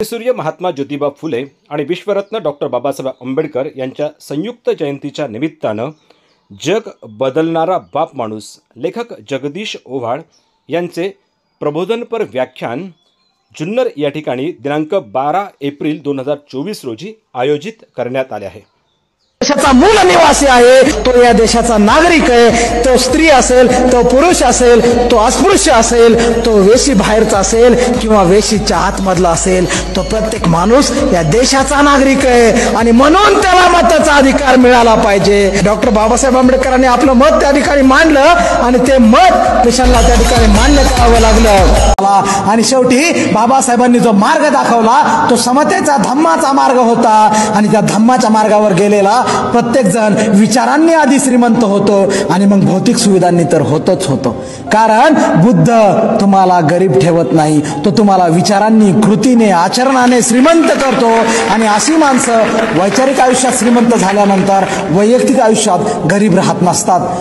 सूर्य महात्मा ज्योतिबा फुले आणि विश्वरत्न डॉक्टर बाबासाहेब आंबेडकर यांच्या संयुक्त जयंतीच्या निमित्तानं जग बदलणारा बाप माणूस लेखक जगदीश ओव्हाळ यांचे प्रबोधनपर व्याख्यान जुन्नर या ठिकाणी दिनांक 12 एप्रिल 2024 रोजी आयोजित करण्यात आले आहे। देशाचा मूल निवासी आहे, तो या देशाचा नागरिक आहे। तो स्त्री असेल, तो पुरुष असेल, तो अस्पृश्य असेल, तो वेशी बाहेरचा असेल किंवा वेशीच्या आतमधला असेल, तो प्रत्येक माणूस या देशाचा नागरिक आहे आणि म्हणून त्याला मताचा अधिकार मिळाला पाहिजे। डॉक्टर बाबासाहेब आंबेडकरांनी आपलं मत त्या ठिकाणी मांडलं आणि ते मत देशाला त्या ठिकाणी मान्य करावं लागलं आणि शेवटी बाबासाहेबांनी जो मार्ग दाखवला तो समतेचा धम्माचा मार्ग होता आणि त्या धम्माच्या मार्गावर गेलेला प्रत्येक जण विचारांनी आधी श्रीमंत होतो आणि मग भौतिक सुविधांनी तर होतच होतो। कारण बुद्ध तुम्हाला गरीब ठेवत नाही, तो तुम्हाला विचारांनी, कृतीने, आचरणाने श्रीमंत करतो आणि अशी माणसं वैचारिक आयुष्यात श्रीमंत झाल्यानंतर वैयक्तिक आयुष्यात गरीब राहत नसतात।